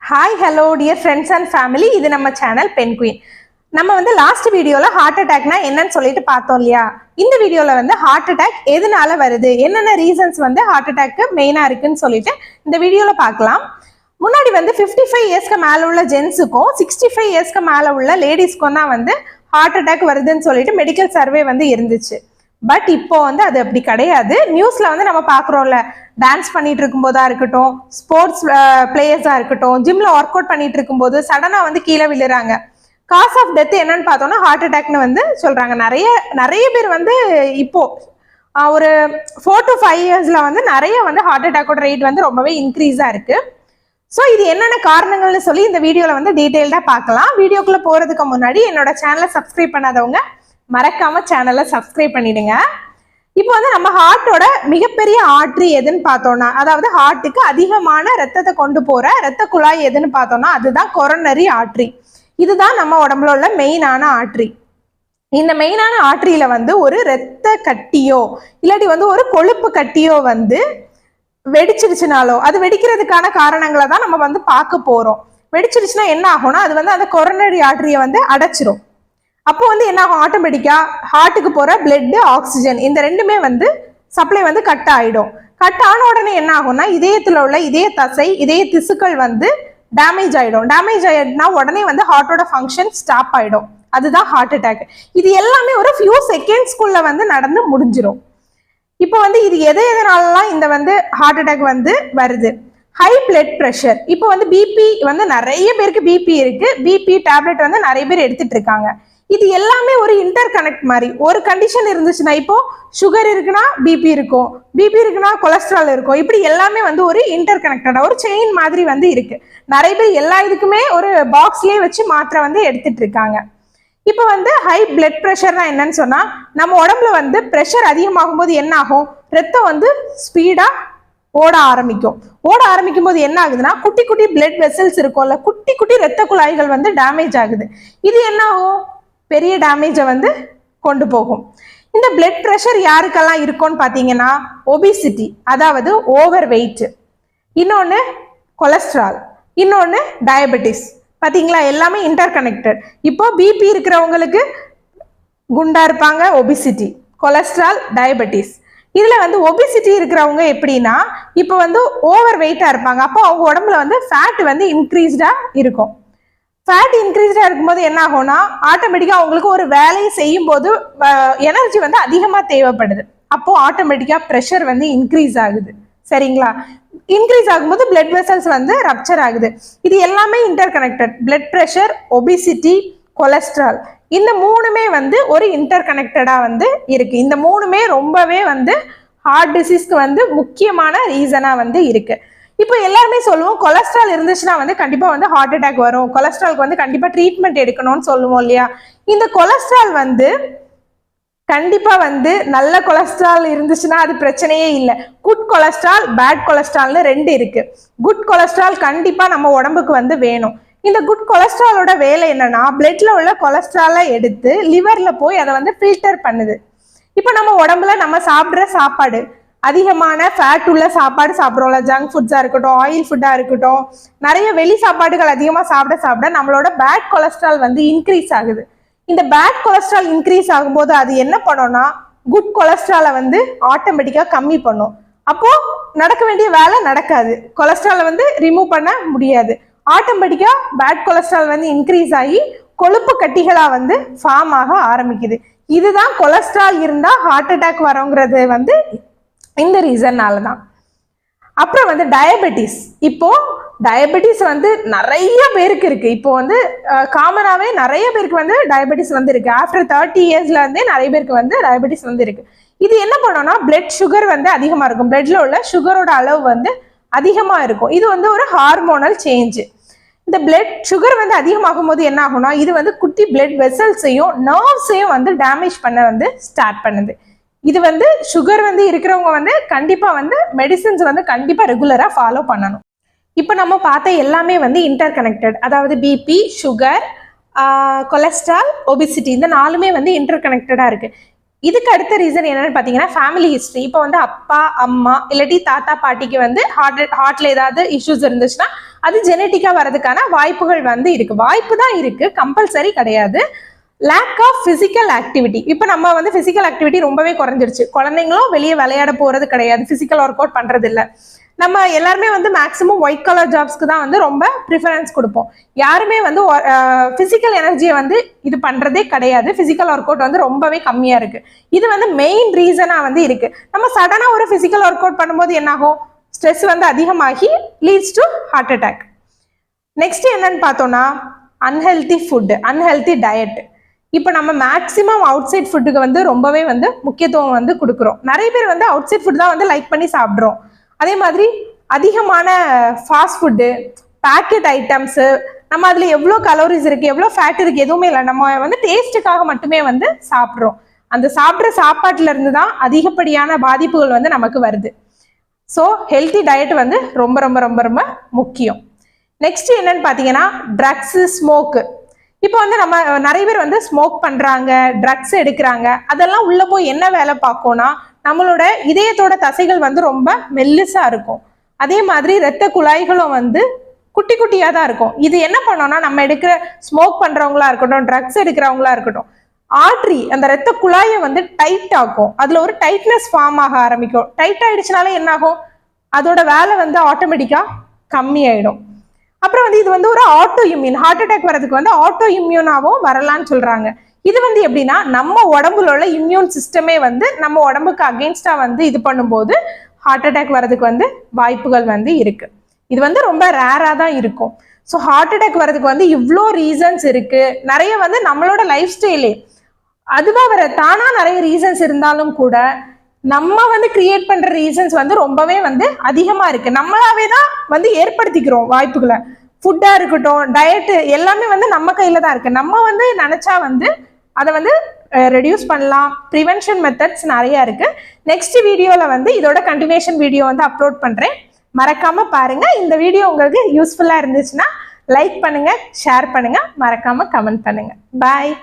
Hi, hello dear friends and family. இது நம்ம channel pen queen. நம்ம வந்து லாஸ்ட் வீடியோல ஹார்ட் அட்டாக்னா என்னன்னு சொல்லிட்டு பார்த்தோம் இல்லையா? இந்த வீடியோல வந்து ஹார்ட் அட்டாக் எதனால வருது, என்னென்ன ரீசன்ஸ் வந்து ஹார்ட் அட்டாக்கு மெயினா இருக்குன்னு சொல்லிட்டு இந்த வீடியோல பார்க்கலாம். முன்னாடி வந்து 55 இயர்ஸ்க்கு மேல உள்ள ஜென்ஸுக்கும் 65 இயர்ஸ்க்கு மேல உள்ள லேடிஸ்க்கும் தான் வந்து ஹார்ட் அட்டாக் வருதுன்னு சொல்லிட்டு மெடிக்கல் சர்வே வந்து இருந்துச்சு. பட் இப்போ வந்து அது அப்படி கிடையாது. நியூஸ்ல வந்து நம்ம பாக்குறோம்ல, டான்ஸ் பண்ணிட்டு இருக்கும்போதா இருக்கட்டும், ஸ்போர்ட்ஸ் பிளேயர்ஸா இருக்கட்டும், ஜிம்ல ஒர்க் அவுட் பண்ணிட்டு இருக்கும்போது சடனா வந்து கீழே விழுறாங்க. காஸ் ஆஃப் டெத் என்னன்னு பார்த்தோம்னா ஹார்ட் அட்டாக்னு வந்து சொல்றாங்க. நிறைய பேர் வந்து இப்போ ஒரு 4 to 5 இயர்ஸ்ல வந்து நிறைய வந்து ஹார்ட் அட்டாக்கோட ரேட் வந்து ரொம்பவே இன்க்ரீஸா இருக்கு. ஸோ இது என்னென்ன காரணங்கள்னு சொல்லி இந்த வீடியோல வந்து டீட்டெயில்டா பார்க்கலாம். வீடியோக்குள்ள போறதுக்கு முன்னாடி என்னோட சேனலை சப்ஸ்கிரைப் பண்ணாதவங்க மறக்காம சேனலை சப்ஸ்கிரைப் பண்ணிடுங்க. இப்போ வந்து நம்ம ஹார்ட்டோட மிகப்பெரிய ஆர்டரி எதுன்னு பார்த்தோம்னா, அதாவது ஹார்ட்டுக்கு அதிகமான ரத்தத்தை கொண்டு போற ரத்த குழாய் எதுன்னு பார்த்தோம்னா அதுதான் கொரோனரி ஆர்டரி. இதுதான் நம்ம உடம்புல உள்ள மெயினான ஆர்டரி. இந்த மெயினான ஆர்டரியில வந்து ஒரு ரத்த கட்டியோ இல்லாட்டி வந்து ஒரு கொழுப்பு கட்டியோ வந்து வெடிச்சிருச்சுனாலோ, அது வெடிக்கிறதுக்கான காரணங்களை தான் நம்ம வந்து பார்க்க போறோம். வெடிச்சிருச்சுன்னா என்ன ஆகும்னா அது வந்து அந்த கொரோனரி ஆர்டரியை வந்து அடைச்சிரும். அப்போ வந்து என்ன ஆகும், ஆட்டோமேட்டிக்கா ஹார்ட்டுக்கு போற பிளட், ஆக்சிஜன் இந்த ரெண்டுமே வந்து சப்ளை வந்து கட் ஆயிடும். கட் ஆன உடனே என்ன ஆகும்னா இதயத்துல உள்ள இதய தசை, இதய திசுக்கள் வந்து டேமேஜ் ஆயிடும். டேமேஜ் ஆயிடுனா உடனே வந்து ஹார்ட்டோட ஃபங்க்ஷன் ஸ்டாப் ஆயிடும். அதுதான் ஹார்ட் அட்டாக். இது எல்லாமே ஒரு ஃபியூ செகண்ட்ஸ்குள்ள வந்து நடந்து முடிஞ்சிடும். இப்போ வந்து இது எதனாலலாம் இந்த வந்து ஹார்ட் அட்டாக் வந்து வருது? High blood pressure. இப்போ வந்து பிபி வந்து நிறைய பேருக்கு பிபி இருக்கு. பிபி டேப்லெட் வந்து நிறைய பேர் எடுத்துட்டு இருக்காங்க. இது எல்லாமே ஒரு இன்டர் கனெக்ட் மாதிரி. ஒரு கண்டிஷன் இருந்துச்சுன்னா, இப்போ சுகர் இருக்குன்னா பிபி இருக்கும், பிபி இருக்குன்னா கொலஸ்ட்ரால் இருக்கும். இப்படி எல்லாமே வந்து ஒரு இன்டர் கனெக்டடா ஒரு செயின் மாதிரி வந்து இருக்கு. நிறைய பேர் எல்லா இதுக்குமே ஒரு பாக்ஸ்லயே வச்சு மாத்திரை வந்து எடுத்துட்டு இருக்காங்க. இப்போ வந்து ஹை பிளட் ப்ரெஷர்னா என்னன்னு சொன்னா, நம்ம உடம்புல வந்து ப்ரெஷர் அதிகமாகும் போது என்ன ஆகும், ரத்தம் வந்து ஸ்பீடா ஓட ஆரம்பிக்கும் போது என்ன ஆகுதுன்னா குட்டி குட்டி பிளட் வெசல்ஸ் இருக்கும்ல, குட்டி குட்டி ரத்த குழாய்கள் வந்து டேமேஜ் ஆகுது. இது என்ன ஆகும், பெரிய டேமேஜை வந்து கொண்டு போகும். இந்த பிளட் ப்ரெஷர் யாருக்கெல்லாம் இருக்கும்னு பார்த்தீங்கன்னா, ஒபிசிட்டி அதாவது ஓவர் வெயிட், இன்னொன்று கொலஸ்ட்ரால், இன்னொன்று டயபெட்டிஸ். பார்த்தீங்களா, எல்லாமே இன்டர் கனெக்டட். இப்போ பிபி இருக்கிறவங்களுக்கு குண்டா இருப்பாங்க, ஒபிசிட்டி, கொலஸ்ட்ரால், டயபெட்டிஸ். இதுல வந்து ஒபிசிட்டி இருக்கிறவங்க எப்படின்னா, இப்போ வந்து ஓவர் வெயிட்டா இருப்பாங்க. அப்போ அவங்க உடம்புல வந்து ஃபேட் வந்து இன்க்ரீஸ்டா இருக்கும். ஃபேட் இன்க்ரீஸ்டா இருக்கும்போது என்ன ஆகும்னா ஆட்டோமேட்டிக்கா அவங்களுக்கு ஒரு வேலையை செய்யும் போது எனர்ஜி வந்து அதிகமா தேவைப்படுது. அப்போ ஆட்டோமேட்டிக்கா ப்ரெஷர் வந்து இன்க்ரீஸ் ஆகுது. சரிங்களா? இன்க்ரீஸ் ஆகும்போது பிளட் வெசல்ஸ் வந்து ரப்சர் ஆகுது. இது எல்லாமே inter connected. Blood pressure, obesity, cholesterol இந்த மூணுமே வந்து ஒரு இன்டர் கனெக்டடா வந்து இருக்கு. இந்த மூணுமே ரொம்பவே வந்து ஹார்ட் டிசீஸ்க்கு வந்து முக்கியமான ரீசனா வந்து இருக்கு. இப்போ எல்லாருமே சொல்லுவோம் கொலஸ்ட்ரால் இருந்துச்சுன்னா வந்து கண்டிப்பா வந்து ஹார்ட் அட்டாக் வரும், கொலஸ்ட்ரால்க்கு வந்து கண்டிப்பா ட்ரீட்மெண்ட் எடுக்கணும்னு சொல்லுவோம் இல்லையா? இந்த கொலஸ்ட்ரால் வந்து கண்டிப்பா வந்து நல்ல கொலஸ்ட்ரால் இருந்துச்சுன்னா அது பிரச்சனையே இல்லை. குட் கொலஸ்ட்ரால், பேட் கொலஸ்ட்ரால்னு ரெண்டு இருக்கு. குட் கொலஸ்ட்ரால் கண்டிப்பா நம்ம உடம்புக்கு வந்து வேணும். இந்த குட் கொலஸ்ட்ராலோட வேலை என்னன்னா, பிளட்ல உள்ள கொலஸ்ட்ராலை எடுத்து லிவர்ல போய் அதை வந்து ஃபில்டர் பண்ணுது. இப்போ நம்ம உடம்புல நம்ம சாப்பிட்ற சாப்பாடு அதிகமான ஃபேட் உள்ள சாப்பாடு சாப்பிட்றோம்ல, ஜங்க் ஃபுட்ஸா இருக்கட்டும், ஆயில் ஃபுட்டா இருக்கட்டும், நிறைய வெளி சாப்பாடுகள் அதிகமா சாப்பிட நம்மளோட பேட் கொலஸ்ட்ரால் வந்து இன்க்ரீஸ் ஆகுது. இந்த பேட் கொலஸ்ட்ரால் இன்க்ரீஸ் ஆகும்போது அது என்ன பண்ணும்னா குட் கொலஸ்ட்ராலை வந்து ஆட்டோமேட்டிக்கா கம்மி பண்ணும். அப்போ நடக்க வேண்டிய வேலை நடக்காது, கொலஸ்ட்ராலை வந்து ரிமூவ் பண்ண முடியாது. ஆட்டோமேட்டிக்கா பேட் கொலஸ்ட்ரால் வந்து இன்க்ரீஸ் ஆகி கொழுப்பு கட்டிகளா வந்து ஃபார்ம் ஆக ஆரம்பிக்குது. இதுதான் கொலஸ்ட்ரால் இருந்தா ஹார்ட் அட்டாக் வரோங்கிறது வந்து இந்த ரீசன்னால தான். அப்புறம் வந்து டயபெட்டிஸ். இப்போ டயபெட்டிஸ் வந்து நிறைய பேருக்கு இருக்கு. இப்போ வந்து காமனாவே நிறைய பேருக்கு வந்து டயபெட்டிஸ் வந்து இருக்கு. ஆஃப்டர் 30 இயர்ஸ்ல இருந்தே நிறைய பேருக்கு வந்து டயபெட்டிஸ் வந்து இருக்கு. இது என்ன பண்ணோம்னா பிளட் சுகர் வந்து அதிகமா இருக்கும். பிளட்ல உள்ள சுகரோட அளவு வந்து அதிகமா இருக்கும். இது வந்து ஒரு ஹார்மோனல் சேஞ்ச். இந்த பிளட் சுகர் வந்து அதிகமாகும் போது என்ன ஆகும்னா இது வந்து குட்டி பிளட் வெசல்ஸையும் நர்வ்ஸையும் வந்து டேமேஜ் பண்ண வந்து ஸ்டார்ட் பண்ணுது. இது வந்து சுகர் வந்து இருக்கிறவங்க வந்து கண்டிப்பா வந்து மெடிசின்ஸ் வந்து கண்டிப்பா ரெகுலரா ஃபாலோ பண்ணணும். இப்போ நம்ம பார்த்த எல்லாமே வந்து இன்டர் கனெக்டட். அதாவது பிபி, சுகர், கொலஸ்ட்ரால், ஒபிசிட்டி இந்த நாலுமே வந்து இன்டர் கனெக்டடா இருக்கு. இதுக்கு அடுத்த ரீசன் என்னன்னு பார்த்தீங்கன்னா ஃபேமிலி ஹிஸ்ட்ரி. இப்போ வந்து அப்பா, அம்மா இல்லாட்டி தாத்தா, பாட்டிக்கு வந்து ஹார்ட்ல ஏதாவது இஷ்யூஸ் இருந்துச்சுன்னா அது ஜெனட்டிக்கா வரதுக்கான வாய்ப்புகள் வந்து இருக்கு. வாய்ப்பு தான் இருக்கு, கம்பல்சரி கிடையாது. Lack of physical activity. இப்போ நம்ம வந்து பிசிக்கல் ஆக்டிவிட்டி ரொம்பவே குறைஞ்சிருச்சு. குழந்தைங்களும் வெளியே விளையாட போறது கிடையாது, பிசிக்கல் ஒர்க் அவுட் பண்றது இல்லை. நம்ம எல்லாருமே வந்து மேக்ஸிமம் ஒயிட் கலர் ஜாப்ஸ்க்கு தான் வந்து ரொம்ப ப்ரிஃபரன்ஸ் கொடுப்போம். யாருமே வந்து பிசிக்கல் எனர்ஜியை வந்து இது பண்றதே கிடையாது. பிசிக்கல் ஒர்க் அவுட் வந்து ரொம்பவே கம்மியா இருக்கு. இது வந்து மெயின் ரீசனா வந்து இருக்கு. நம்ம சடனா ஒரு பிசிக்கல் ஒர்க் அவுட் பண்ணும்போது என்ன ஆகும்? ஸ்ட்ரெஸ் வந்து அதிகமாகி leads to heart attack. Next என்னன்னு பார்த்தோம்னா அன்ஹெல்தி ஃபுட், அன்ஹெல்தி டயட். இப்போ நம்ம மேக்ஸிமம் அவுட் சைட் ஃபுட்டுக்கு வந்து ரொம்பவே வந்து முக்கியத்துவம் வந்து கொடுக்குறோம். நிறைய பேர் வந்து அவுட் சைட் ஃபுட் தான் வந்து லைக் பண்ணி சாப்பிட்றோம். அதே மாதிரி அதிகமான ஃபாஸ்ட் ஃபுட்டு, பேக்கெட் ஐட்டம்ஸு, நம்ம அதில் எவ்வளோ கலோரிஸ் இருக்குது, எவ்வளோ ஃபேட் இருக்குது, எதுவுமே இல்லை. நம்ம வந்து டேஸ்ட்டுக்காக மட்டுமே வந்து சாப்பிட்றோம். அந்த சாப்பிட்ற சாப்பாட்டுல இருந்து தான் அதிகப்படியான பாதிப்புகள் வந்து நமக்கு வருது. ஸோ ஹெல்த்தி டயட் வந்து ரொம்ப ரொம்ப ரொம்ப ரொம்ப முக்கியம். நெக்ஸ்ட் என்னன்னு பார்த்தீங்கன்னா ட்ரக்ஸு, ஸ்மோக்கு. இப்போ வந்து நம்ம நிறைய பேர் வந்து ஸ்மோக் பண்ணுறாங்க, ட்ரக்ஸ் எடுக்கிறாங்க. அதெல்லாம் உள்ளே போய் என்ன வேலை பார்க்கோன்னா நம்மளோட இதயத்தோட தசைகள் வந்து ரொம்ப மெல்லிசா இருக்கும். அதே மாதிரி இரத்த குழாய்களும் வந்து குட்டி குட்டியாக தான் இருக்கும். இது என்ன பண்ணோம்னா நம்ம எடுக்கிற ஸ்மோக் பண்ணுறவங்களா இருக்கட்டும், ட்ரக்ஸ் எடுக்கிறவங்களா இருக்கட்டும், ஆர்ட்ரி அந்த இரத்த குழாயை வந்து டைட் ஆக்கும். அதில் ஒரு டைட்னஸ் ஃபார்ம் ஆக ஆரம்பிக்கும். டைட் ஆயிடுச்சுனாலே என்ன ஆகும்? அதோட வேலை வந்து ஆட்டோமேட்டிக்காக கம்மி ஆயிடும். அப்புறம் வந்து இது வந்து ஒரு ஆட்டோ இம்யூன், ஹார்ட் அட்டாக் வரதுக்கு வந்து ஆட்டோ இம்யூனாவும் வரலான்னு சொல்றாங்க. இது வந்து எப்படின்னா நம்ம உடம்புல உள்ள இம்யூன் சிஸ்டமே வந்து நம்ம உடம்புக்கு அகெயின்ஸ்டா வந்து இது பண்ணும்போது ஹார்ட் அட்டாக் வரதுக்கு வந்து வாய்ப்புகள் வந்து இருக்கு. இது வந்து ரொம்ப ரேரா தான் இருக்கும். ஸோ ஹார்ட் அட்டாக் வரதுக்கு வந்து இவ்வளோ ரீசன்ஸ் இருக்கு. நிறைய வந்து நம்மளோட லைஃப் ஸ்டைலே அதுவா வர தானா நிறைய ரீசன்ஸ் இருந்தாலும் கூட நம்ம வந்து கிரியேட் பண்ற ரீசன்ஸ் வந்து ரொம்பவே வந்து அதிகமா இருக்கு. நம்மளாவே தான் வந்து ஏற்படுத்திக்கிறோம் வாய்ப்புகளை. ஃபுட்டா இருக்கட்டும், டயட்டு, எல்லாமே வந்து நம்ம கையில தான் இருக்கு. நம்ம வந்து நினைச்சா வந்து அதை வந்து ரெடியூஸ் பண்ணலாம். ப்ரிவென்ஷன் மெத்தட்ஸ் நிறைய இருக்கு. நெக்ஸ்ட் வீடியோல வந்து இதோட கண்டினியூஷன் வீடியோ வந்து அப்லோட் பண்றேன், மறக்காம பாருங்க. இந்த வீடியோ உங்களுக்கு யூஸ்ஃபுல்லா இருந்துச்சுன்னா லைக் பண்ணுங்க, ஷேர் பண்ணுங்க, மறக்காம கமெண்ட் பண்ணுங்க. பாய்.